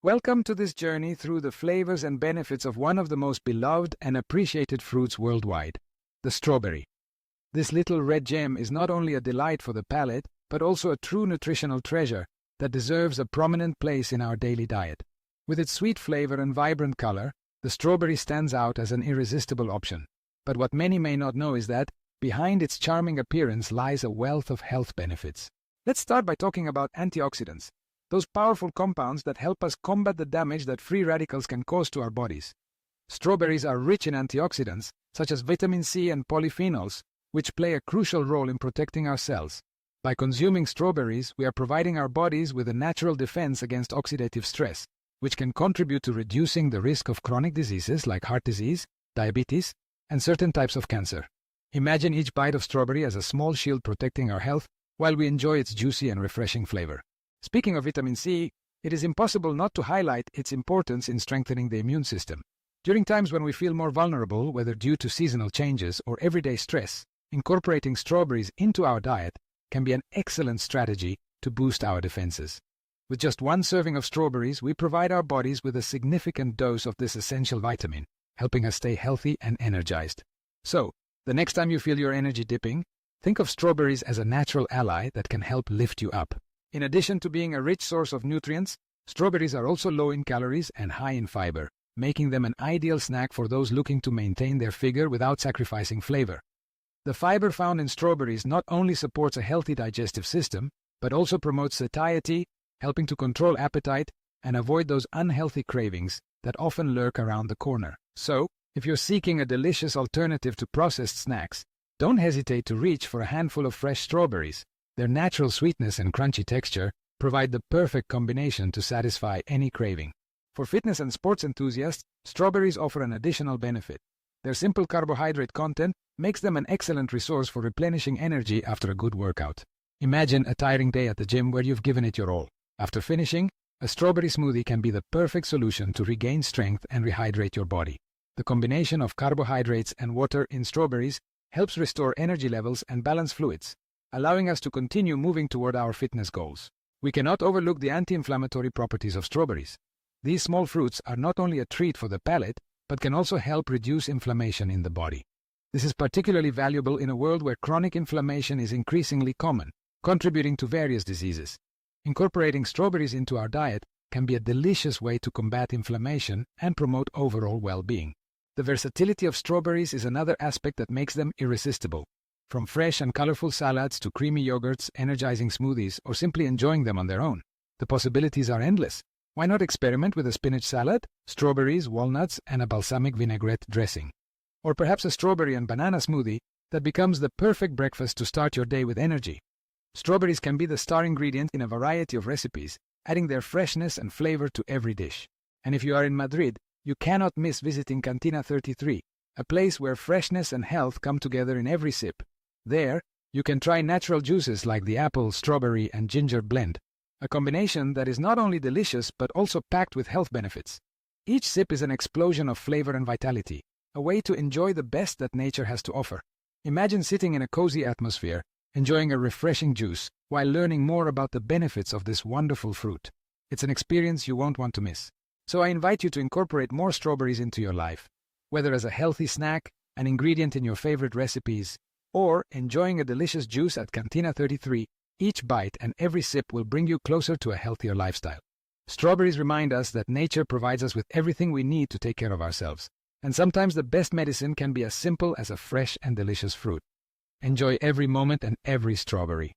Welcome to this journey through the flavors and benefits of one of the most beloved and appreciated fruits worldwide, the strawberry. This little red gem is not only a delight for the palate, but also a true nutritional treasure that deserves a prominent place in our daily diet. With its sweet flavor and vibrant color, the strawberry stands out as an irresistible option. But what many may not know is that, behind its charming appearance lies a wealth of health benefits. Let's start by talking about antioxidants, those powerful compounds that help us combat the damage that free radicals can cause to our bodies. Strawberries are rich in antioxidants, such as vitamin C and polyphenols, which play a crucial role in protecting our cells. By consuming strawberries, we are providing our bodies with a natural defense against oxidative stress, which can contribute to reducing the risk of chronic diseases like heart disease, diabetes, and certain types of cancer. Imagine each bite of strawberry as a small shield protecting our health while we enjoy its juicy and refreshing flavor. Speaking of vitamin C, it is impossible not to highlight its importance in strengthening the immune system. During times when we feel more vulnerable, whether due to seasonal changes or everyday stress, incorporating strawberries into our diet can be an excellent strategy to boost our defenses. With just one serving of strawberries, we provide our bodies with a significant dose of this essential vitamin, helping us stay healthy and energized. So, the next time you feel your energy dipping, think of strawberries as a natural ally that can help lift you up. In addition to being a rich source of nutrients, strawberries are also low in calories and high in fiber, making them an ideal snack for those looking to maintain their figure without sacrificing flavor. The fiber found in strawberries not only supports a healthy digestive system, but also promotes satiety, helping to control appetite and avoid those unhealthy cravings that often lurk around the corner. So, if you're seeking a delicious alternative to processed snacks, don't hesitate to reach for a handful of fresh strawberries. Their natural sweetness and crunchy texture provide the perfect combination to satisfy any craving. For fitness and sports enthusiasts, strawberries offer an additional benefit. Their simple carbohydrate content makes them an excellent resource for replenishing energy after a good workout. Imagine a tiring day at the gym where you've given it your all. After finishing, a strawberry smoothie can be the perfect solution to regain strength and rehydrate your body. The combination of carbohydrates and water in strawberries helps restore energy levels and balance fluids, allowing us to continue moving toward our fitness goals. We cannot overlook the anti-inflammatory properties of strawberries. These small fruits are not only a treat for the palate, but can also help reduce inflammation in the body. This is particularly valuable in a world where chronic inflammation is increasingly common, contributing to various diseases. Incorporating strawberries into our diet can be a delicious way to combat inflammation and promote overall well-being. The versatility of strawberries is another aspect that makes them irresistible. From fresh and colorful salads to creamy yogurts, energizing smoothies, or simply enjoying them on their own, the possibilities are endless. Why not experiment with a spinach salad, strawberries, walnuts, and a balsamic vinaigrette dressing? Or perhaps a strawberry and banana smoothie that becomes the perfect breakfast to start your day with energy. Strawberries can be the star ingredient in a variety of recipes, adding their freshness and flavor to every dish. And if you are in Madrid, you cannot miss visiting Cantina 33, a place where freshness and health come together in every sip. There, you can try natural juices like the apple, strawberry, and ginger blend, a combination that is not only delicious but also packed with health benefits. Each sip is an explosion of flavor and vitality, a way to enjoy the best that nature has to offer. Imagine sitting in a cozy atmosphere, enjoying a refreshing juice, while learning more about the benefits of this wonderful fruit. It's an experience you won't want to miss. So I invite you to incorporate more strawberries into your life, whether as a healthy snack, an ingredient in your favorite recipes, or enjoying a delicious juice at Cantina 33. Each bite and every sip will bring you closer to a healthier lifestyle. Strawberries remind us that nature provides us with everything we need to take care of ourselves, and sometimes the best medicine can be as simple as a fresh and delicious fruit. Enjoy every moment and every strawberry.